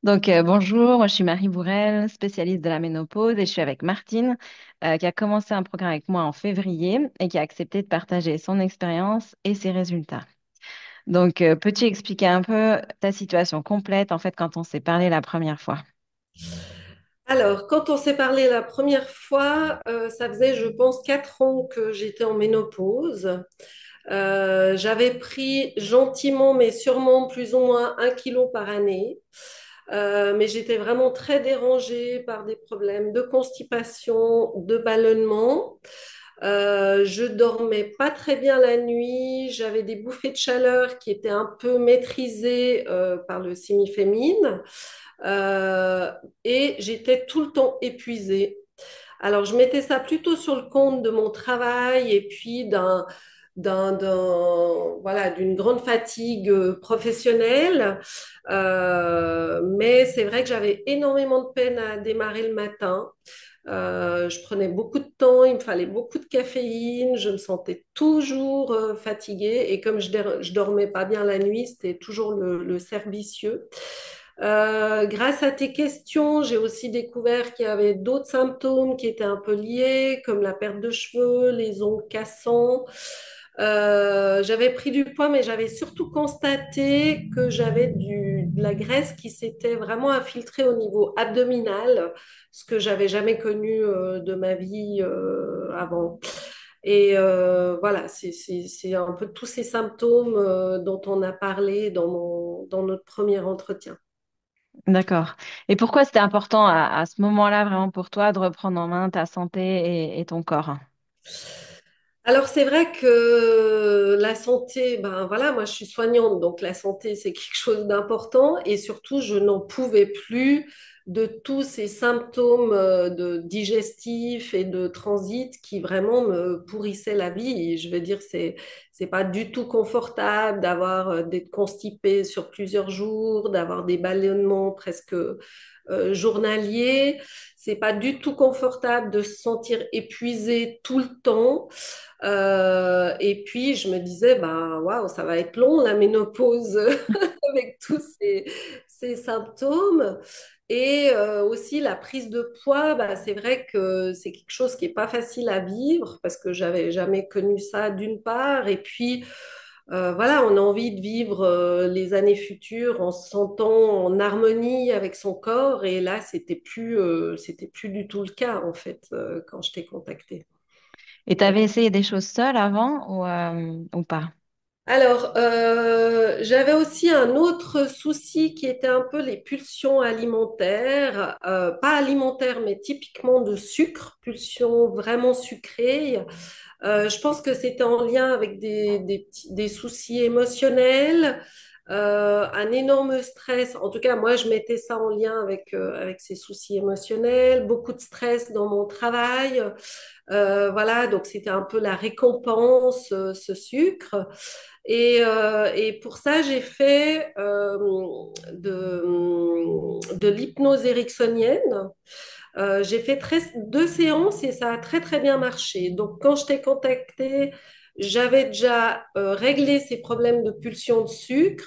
Bonjour, moi je suis Marie Bourrel, spécialiste de la ménopause et je suis avec Martine qui a commencé un programme avec moi en février et qui a accepté de partager son expérience et ses résultats. Peux-tu expliquer un peu ta situation complète en fait quand on s'est parlé la première fois? Alors, quand on s'est parlé la première fois, ça faisait, je pense, 4 ans que j'étais en ménopause. J'avais pris gentiment, mais sûrement plus ou moins 1 kilo par année. Mais j'étais vraiment très dérangée par des problèmes de constipation, de ballonnement. Je dormais pas très bien la nuit. J'avais des bouffées de chaleur qui étaient un peu maîtrisées par le sémifémine. Euh, et j'étais tout le temps épuisée. Alors, je mettais ça plutôt sur le compte de mon travail et puis voilà, d'une grande fatigue professionnelle. Mais c'est vrai que j'avais énormément de peine à démarrer le matin. Je prenais beaucoup de temps, il me fallait beaucoup de caféine, je me sentais toujours fatiguée et comme je dormais pas bien la nuit, c'était toujours le cercle vicieux. Grâce à tes questions, j'ai aussi découvert qu'il y avait d'autres symptômes qui étaient un peu liés, comme la perte de cheveux, les ongles cassants. J'avais pris du poids, mais j'avais surtout constaté que j'avais de la graisse qui s'était vraiment infiltrée au niveau abdominal, ce que j'avais jamais connu de ma vie avant. Et voilà, c'est un peu tous ces symptômes dont on a parlé dans notre premier entretien. D'accord. Et pourquoi c'était important à ce moment-là vraiment pour toi de reprendre en main ta santé et ton corps? Alors c'est vrai que la santé, ben voilà, moi je suis soignante, donc la santé c'est quelque chose d'important et surtout je n'en pouvais plus de tous ces symptômes de digestifs et de transit qui vraiment me pourrissaient la vie. Et je veux dire, c'est pas du tout confortable d'avoir d'être constipé sur plusieurs jours, d'avoir des ballonnements presque journaliers. C'est pas du tout confortable de se sentir épuisé tout le temps. Et puis, je me disais, bah, waouh, ça va être long la ménopause avec tous ces symptômes. Et aussi la prise de poids, bah, c'est vrai que c'est quelque chose qui n'est pas facile à vivre parce que j'avais jamais connu ça d'une part. Et puis, voilà, on a envie de vivre les années futures en se sentant en harmonie avec son corps. Et là, c'était plus du tout le cas, en fait, quand je t'ai contactée. Et tu avais essayé des choses seules avant ou pas? Alors, j'avais aussi un autre souci qui était un peu les pulsions alimentaires, pas alimentaires, mais typiquement de sucre, pulsions vraiment sucrées. Je pense que c'était en lien avec des soucis émotionnels, un énorme stress. En tout cas, moi, je mettais ça en lien avec ces soucis émotionnels, beaucoup de stress dans mon travail. Voilà, donc c'était un peu la récompense, ce sucre. Et pour ça, j'ai fait de l'hypnose ericksonienne. J'ai fait 2 séances et ça a très très bien marché. Donc quand je t'ai contacté, j'avais déjà réglé ces problèmes de pulsion de sucre.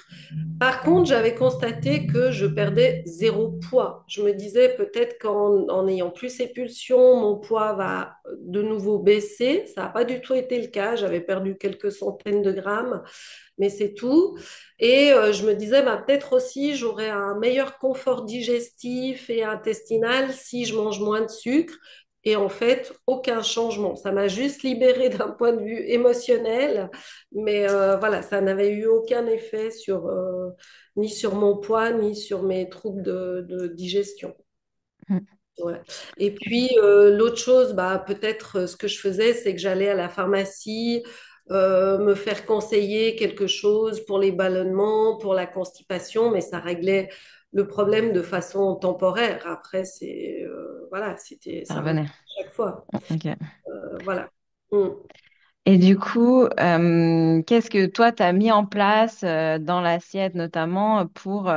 Par contre, j'avais constaté que je perdais 0 poids. Je me disais peut-être qu'en ayant plus ces pulsions, mon poids va de nouveau baisser. Ça n'a pas du tout été le cas. J'avais perdu quelques centaines de grammes, mais c'est tout. Et je me disais, bah, peut-être aussi, j'aurais un meilleur confort digestif et intestinal si je mange moins de sucre. Et en fait, aucun changement. Ça m'a juste libérée d'un point de vue émotionnel, mais voilà, ça n'avait eu aucun effet ni sur mon poids, ni sur mes troubles de digestion. Mm. Ouais. Et puis, l'autre chose, bah, peut-être ce que je faisais, c'est que j'allais à la pharmacie me faire conseiller quelque chose pour les ballonnements, pour la constipation, mais ça réglait le problème de façon temporaire. Après, voilà, Ça ça revenait revenait. à chaque fois. Ok. Voilà. Mm. Et du coup, qu'est-ce que toi, tu as mis en place dans l'assiette notamment pour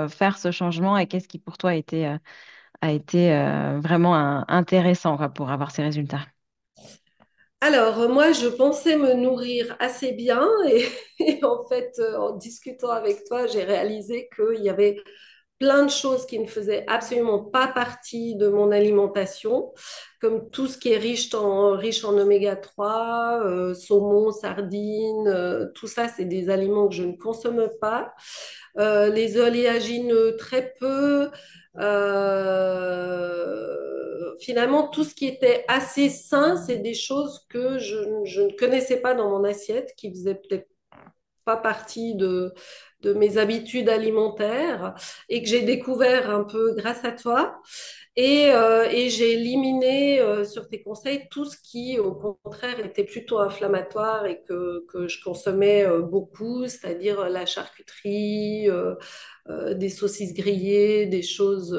faire ce changement et qu'est-ce qui pour toi a été vraiment intéressant quoi, pour avoir ces résultats? Alors, moi, je pensais me nourrir assez bien et, et en fait, en discutant avec toi, j'ai réalisé qu'il y avait plein de choses qui ne faisaient absolument pas partie de mon alimentation, comme tout ce qui est riche en oméga 3, saumon, sardines, tout ça, c'est des aliments que je ne consomme pas. Les oléagineux, très peu. Finalement, tout ce qui était assez sain, c'est des choses que je ne connaissais pas dans mon assiette, qui faisaient peut-être pas partie de mes habitudes alimentaires et que j'ai découvert un peu grâce à toi. Et j'ai éliminé sur tes conseils tout ce qui, au contraire, était plutôt inflammatoire et que je consommais beaucoup, c'est-à-dire la charcuterie, des saucisses grillées, des choses,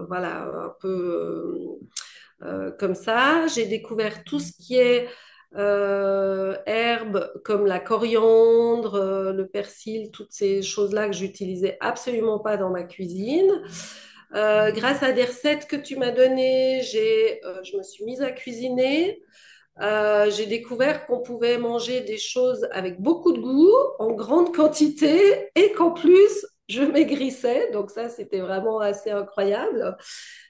voilà, un peu comme ça. J'ai découvert tout ce qui est herbes comme la coriandre, le persil, toutes ces choses-là que j'utilisais absolument pas dans ma cuisine. Grâce à des recettes que tu m'as données, je me suis mise à cuisiner. J'ai découvert qu'on pouvait manger des choses avec beaucoup de goût, en grande quantité, et qu'en plus, je maigrissais. Donc ça, c'était vraiment assez incroyable.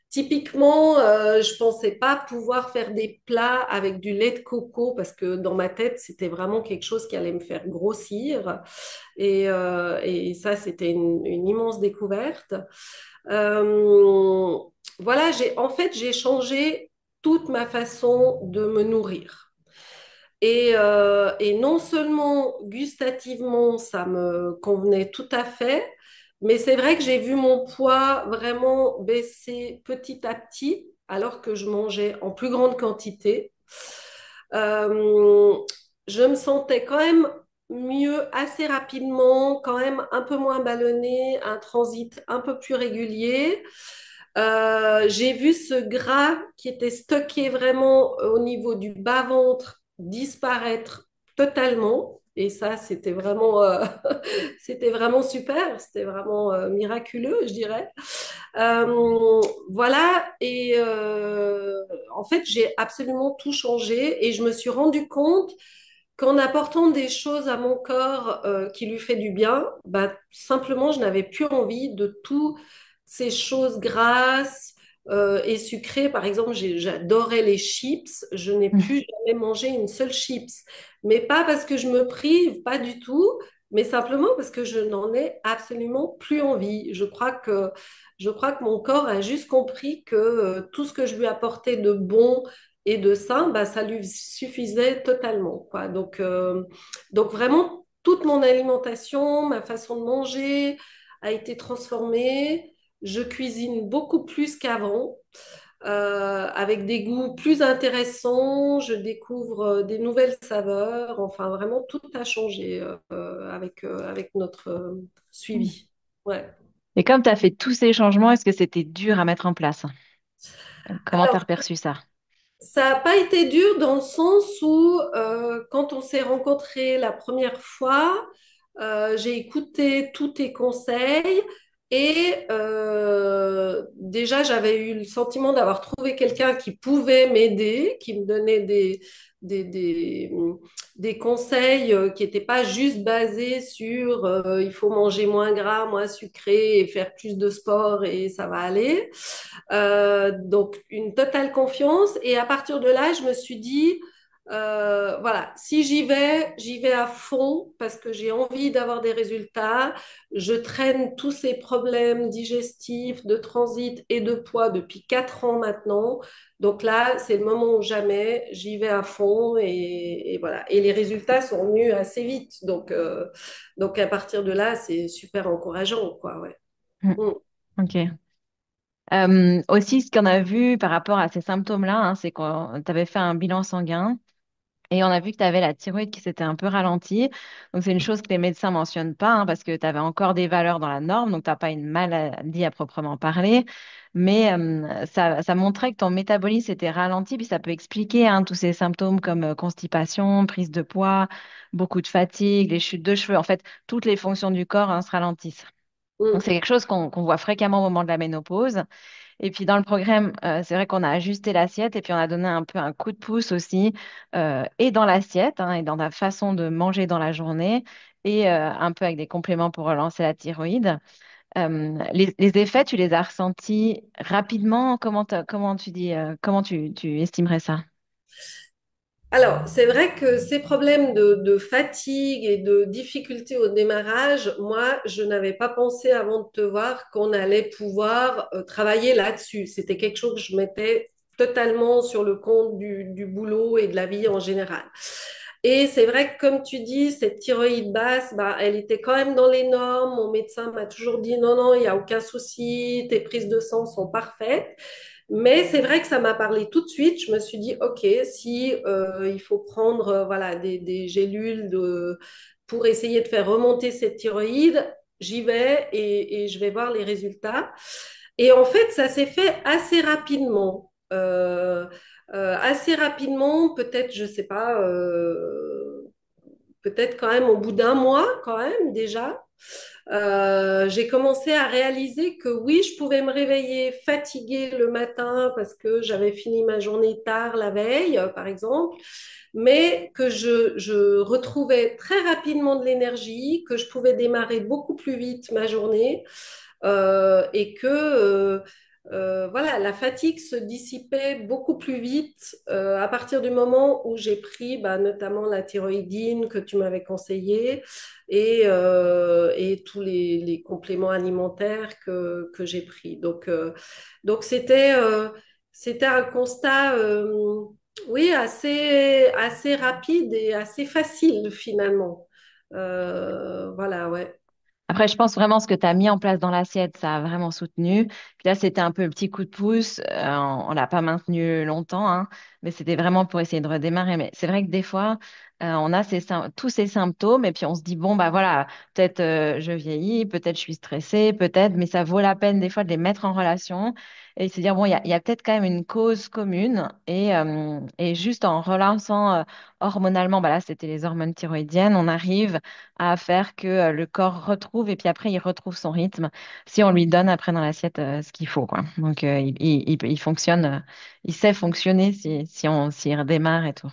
Typiquement, je pensais pas pouvoir faire des plats avec du lait de coco parce que dans ma tête, c'était vraiment quelque chose qui allait me faire grossir. Et ça, c'était une immense découverte. Euh, voilà, j'ai changé toute ma façon de me nourrir. Et non seulement gustativement, ça me convenait tout à fait, mais c'est vrai que j'ai vu mon poids vraiment baisser petit à petit, alors que je mangeais en plus grande quantité. Euh, je me sentais quand même mieux assez rapidement, quand même un peu moins ballonnée, un transit un peu plus régulier. J'ai vu ce gras qui était stocké vraiment au niveau du bas-ventre disparaître totalement. Et ça, c'était vraiment super, c'était vraiment miraculeux, je dirais. Voilà, en fait, j'ai absolument tout changé et je me suis rendu compte qu'en apportant des choses à mon corps qui lui fait du bien, bah, simplement, je n'avais plus envie de toutes ces choses grasses et sucrées. Par exemple, j'adorais les chips. Je n'ai plus jamais mangé une seule chips. Mais pas parce que je me prive, pas du tout, mais simplement parce que je n'en ai absolument plus envie. Je crois que mon corps a juste compris que tout ce que je lui apportais de bon et de sain, bah, ça lui suffisait totalement, quoi. Donc vraiment, toute mon alimentation, ma façon de manger a été transformée. Je cuisine beaucoup plus qu'avant, avec des goûts plus intéressants. Je découvre des nouvelles saveurs. Enfin, vraiment, tout a changé avec notre suivi. Ouais. Et comme tu as fait tous ces changements, est-ce que c'était dur à mettre en place? Comment tu as perçu ça? Ça n'a pas été dur dans le sens où, quand on s'est rencontrés la première fois, j'ai écouté tous tes conseils et déjà j'avais eu le sentiment d'avoir trouvé quelqu'un qui pouvait m'aider, qui me donnait des, des, des conseils qui n'étaient pas juste basés sur il faut manger moins gras, moins sucré et faire plus de sport et ça va aller. Donc, une totale confiance. Et à partir de là, je me suis dit, voilà, si j'y vais à fond parce que j'ai envie d'avoir des résultats. Je traîne tous ces problèmes digestifs, de transit et de poids depuis 4 ans maintenant. Donc là, c'est le moment où jamais, j'y vais à fond et voilà. Et les résultats sont venus assez vite. Donc à partir de là, c'est super encourageant, quoi, ouais. Mm. Mm. Ok. Aussi, ce qu'on a vu par rapport à ces symptômes-là, hein, c'est qu'on t'avait fait un bilan sanguin et on a vu que tu avais la thyroïde qui s'était un peu ralentie. Donc, c'est une chose que les médecins mentionnent pas, hein, parce que tu avais encore des valeurs dans la norme, donc tu n'as pas une maladie à proprement parler. Mais ça montrait que ton métabolisme était ralenti, puis ça peut expliquer, hein, tous ces symptômes comme constipation, prise de poids, beaucoup de fatigue, les chutes de cheveux. En fait, toutes les fonctions du corps, hein, se ralentissent. Donc, Mm. c'est quelque chose qu'on voit fréquemment au moment de la ménopause. Et puis dans le programme, c'est vrai qu'on a ajusté l'assiette et puis on a donné un peu un coup de pouce aussi, et dans l'assiette, hein, et dans la façon de manger dans la journée, et un peu avec des compléments pour relancer la thyroïde. Les effets, tu les as ressentis rapidement? Comment tu dis, comment tu estimerais ça? Alors, c'est vrai que ces problèmes de fatigue et de difficulté au démarrage, moi, je n'avais pas pensé avant de te voir qu'on allait pouvoir travailler là-dessus. C'était quelque chose que je mettais totalement sur le compte du boulot et de la vie en général. Et c'est vrai que, comme tu dis, cette thyroïde basse, bah, elle était quand même dans les normes. Mon médecin m'a toujours dit non, non, il n'y a aucun souci, tes prises de sang sont parfaites. Mais c'est vrai que ça m'a parlé tout de suite. Je me suis dit, OK, si il faut prendre voilà, des gélules pour essayer de faire remonter cette thyroïde, j'y vais et je vais voir les résultats. Et en fait, ça s'est fait assez rapidement. Assez rapidement, peut-être, je sais pas, peut-être quand même au bout d'un mois, quand même déjà. J'ai commencé à réaliser que oui, je pouvais me réveiller fatiguée le matin parce que j'avais fini ma journée tard la veille, par exemple, mais que je retrouvais très rapidement de l'énergie, que je pouvais démarrer beaucoup plus vite ma journée et que voilà, la fatigue se dissipait beaucoup plus vite à partir du moment où j'ai pris bah, notamment la thyroïdine que tu m'avais conseillé et tous les compléments alimentaires que j'ai pris. Donc c'était un constat oui, assez rapide et assez facile finalement. Voilà, ouais. Après, je pense vraiment ce que tu as mis en place dans l'assiette, ça a vraiment soutenu. Puis là, c'était un peu le petit coup de pouce. On l'a pas maintenu longtemps, hein, mais c'était vraiment pour essayer de redémarrer. Mais c'est vrai que des fois, on a tous ces symptômes et puis on se dit, bon, bah voilà, peut-être je vieillis, peut-être je suis stressée, peut-être, mais ça vaut la peine des fois de les mettre en relation et se dire, bon, il y a peut-être quand même une cause commune et juste en relançant hormonalement, bah là, c'était les hormones thyroïdiennes, on arrive à faire que le corps retrouve et puis après il retrouve son rythme si on lui donne après dans l'assiette ce qu'il faut quoi. Donc il fonctionne, il sait fonctionner s'il redémarre et tout.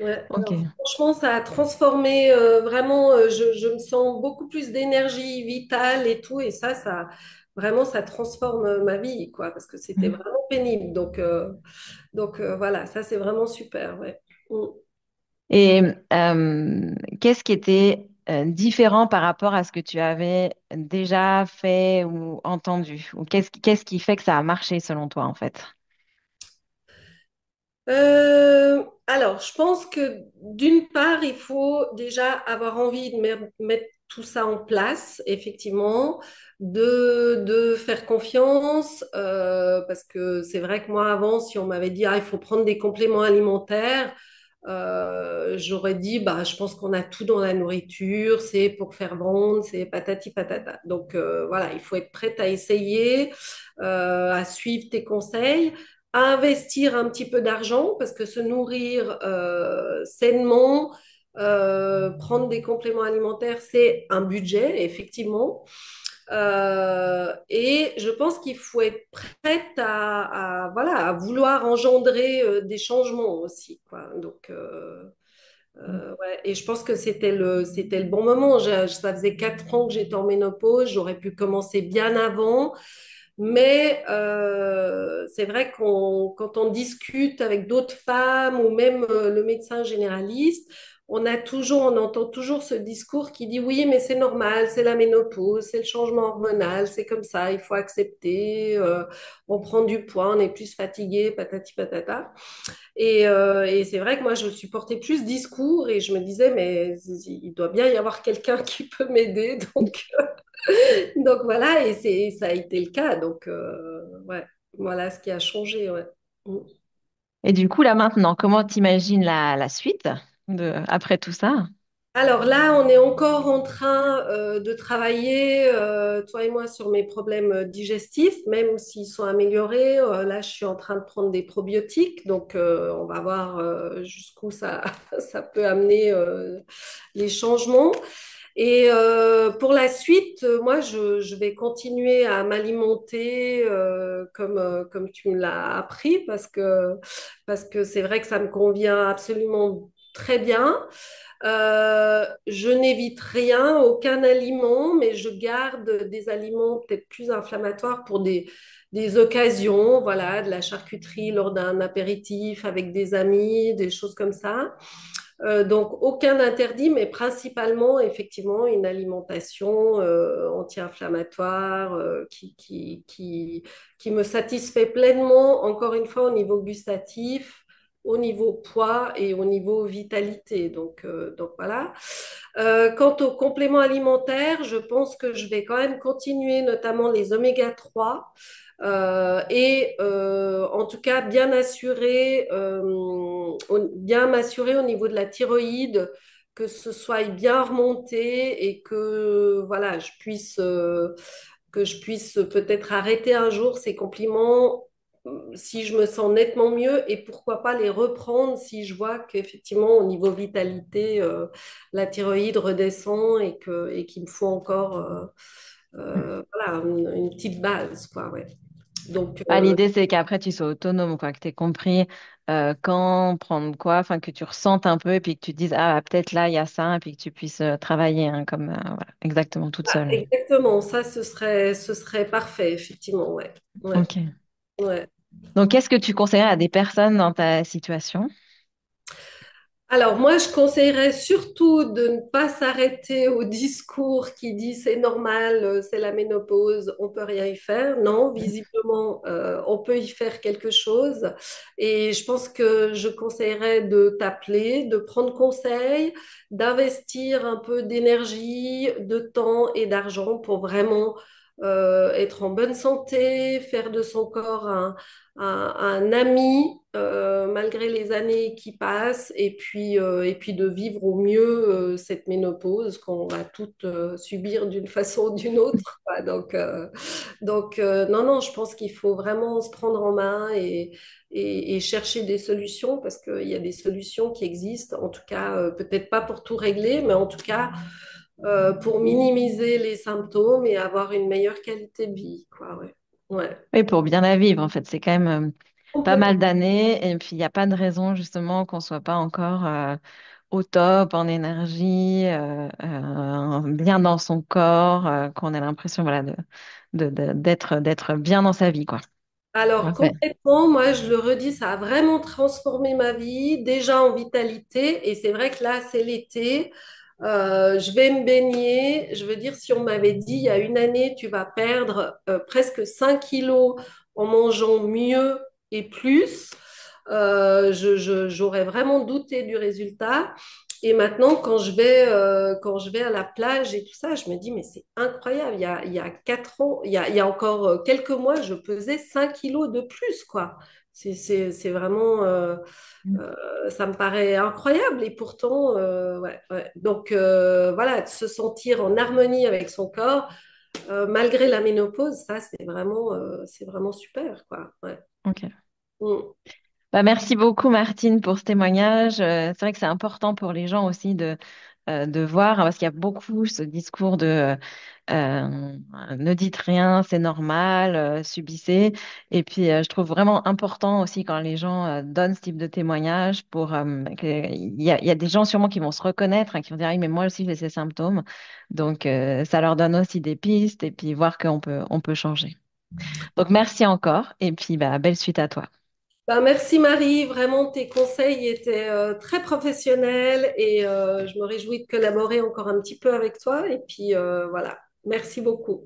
Ouais, Ok. alors franchement, ça a transformé vraiment. Je me sens beaucoup plus d'énergie vitale et tout, et ça vraiment, ça transforme ma vie, quoi, parce que c'était Mhm. vraiment pénible. Donc voilà, ça c'est vraiment super, ouais. Mm. Et qu'est-ce qui était différent par rapport à ce que tu avais déjà fait ou entendu? Ou qu'est-ce qui fait que ça a marché selon toi en fait? Alors, je pense que d'une part, il faut déjà avoir envie de mettre tout ça en place, effectivement, de faire confiance, parce que c'est vrai que moi, avant, si on m'avait dit, ah, il faut prendre des compléments alimentaires, j'aurais dit, bah, je pense qu'on a tout dans la nourriture, c'est pour faire vendre, c'est patati patata. Donc, voilà, il faut être prête à essayer, à suivre tes conseils à investir un petit peu d'argent parce que se nourrir sainement, prendre des compléments alimentaires, c'est un budget, effectivement. Et je pense qu'il faut être prête voilà, à vouloir engendrer des changements aussi, quoi. Ouais. Et je pense que c'était le bon moment. Ça faisait 4 ans que j'étais en ménopause. J'aurais pu commencer bien avant. Mais c'est vrai quand on discute avec d'autres femmes ou même le médecin généraliste, on entend toujours ce discours qui dit oui, mais c'est normal, c'est la ménopause, c'est le changement hormonal, c'est comme ça, il faut accepter, on prend du poids, on est plus fatigué, patati patata. Et c'est vrai que moi, je supportais plus ce discours et je me disais, mais il doit bien y avoir quelqu'un qui peut m'aider. Donc voilà, ça a été le cas. Donc, ouais, voilà ce qui a changé. Ouais. Mm. Et du coup là maintenant, comment t'imagines la suite après tout ça? Alors là, on est encore en train de travailler, toi et moi, sur mes problèmes digestifs, même s'ils sont améliorés. Là, je suis en train de prendre des probiotiques, donc on va voir jusqu'où ça, ça peut amener les changements. Et pour la suite, moi, je vais continuer à m'alimenter comme tu me l'as appris parce que c'est vrai que ça me convient absolument très bien. Je n'évite rien, aucun aliment, mais je garde des aliments peut-être plus inflammatoires pour des occasions, voilà, de la charcuterie lors d'un apéritif avec des amis, des choses comme ça. Donc, aucun interdit, mais principalement, effectivement, une alimentation anti-inflammatoire qui me satisfait pleinement, encore une fois, au niveau gustatif, au niveau poids et au niveau vitalité. Donc voilà. Quant aux compléments alimentaires, je pense que je vais quand même continuer, notamment les oméga 3 en tout cas bien m'assurer au niveau de la thyroïde que ce soit bien remonté et que voilà que je puisse peut-être arrêter un jour ces compliments si je me sens nettement mieux et pourquoi pas les reprendre si je vois qu'effectivement au niveau vitalité la thyroïde redescend et qu'il me faut encore voilà, une petite base quoi ouais. Donc, Bah, l'idée, c'est qu'après, tu sois autonome, quoi, que tu aies compris quand prendre quoi, enfin, que tu ressentes un peu et puis que tu te dises, ah, bah, peut-être là, il y a ça, et puis que tu puisses travailler hein, comme, voilà, exactement toute seule. exactement, ça, ce serait parfait, effectivement, ouais. Ouais, Ok. ouais. Donc, qu'est-ce que tu conseillerais à des personnes dans ta situation? Alors, moi, je conseillerais surtout de ne pas s'arrêter au discours qui dit c'est normal, c'est la ménopause, on peut rien y faire. Non, visiblement, on peut y faire quelque chose. Et je pense que je conseillerais de t'appeler, de prendre conseil, d'investir un peu d'énergie, de temps et d'argent pour vraiment être en bonne santé, faire de son corps un ami malgré les années qui passent et puis de vivre au mieux cette ménopause qu'on va toutes subir d'une façon ou d'une autre. Quoi. Non, non, je pense qu'il faut vraiment se prendre en main et chercher des solutions parce qu'il y a des solutions qui existent, en tout cas, peut-être pas pour tout régler, mais en tout cas pour minimiser les symptômes et avoir une meilleure qualité de vie. Quoi, ouais. Ouais. Oui, pour bien la vivre, en fait, c'est quand même pas Complètement. mal d'années et puis il n'y a pas de raison, justement, qu'on soit pas encore au top, en énergie, bien dans son corps, qu'on ait l'impression, voilà, d'être bien dans sa vie, quoi. Alors Parfait. complètement, moi je le redis, ça a vraiment transformé ma vie, déjà en vitalité, et c'est vrai que là c'est l'été, je vais me baigner, je veux dire si on m'avait dit il y a une année tu vas perdre presque 5 kilos en mangeant mieux et plus, j'aurais vraiment douté du résultat. Et maintenant, quand je vais à la plage et tout ça, je me dis, mais c'est incroyable. Il y a 4 ans, il y a encore quelques mois, je pesais 5 kilos de plus, quoi. C'est vraiment, ça me paraît incroyable. Et pourtant, ouais, ouais. Donc, voilà, de se sentir en harmonie avec son corps, malgré la ménopause, ça, c'est vraiment super, quoi. Ouais. Ok. Mm. Bah, merci beaucoup, Martine, pour ce témoignage. C'est vrai que c'est important pour les gens aussi de voir, hein, parce qu'il y a beaucoup ce discours de ne dites rien, c'est normal, subissez. Et puis, je trouve vraiment important aussi quand les gens donnent ce type de témoignage il y a des gens sûrement qui vont se reconnaître, hein, qui vont dire, ah oui, mais moi aussi j'ai ces symptômes. Donc, ça leur donne aussi des pistes et puis voir on peut changer. Donc, merci encore et puis bah, belle suite à toi. Ben, merci Marie, vraiment tes conseils étaient très professionnels et je me réjouis de collaborer encore un petit peu avec toi. Et puis voilà, merci beaucoup.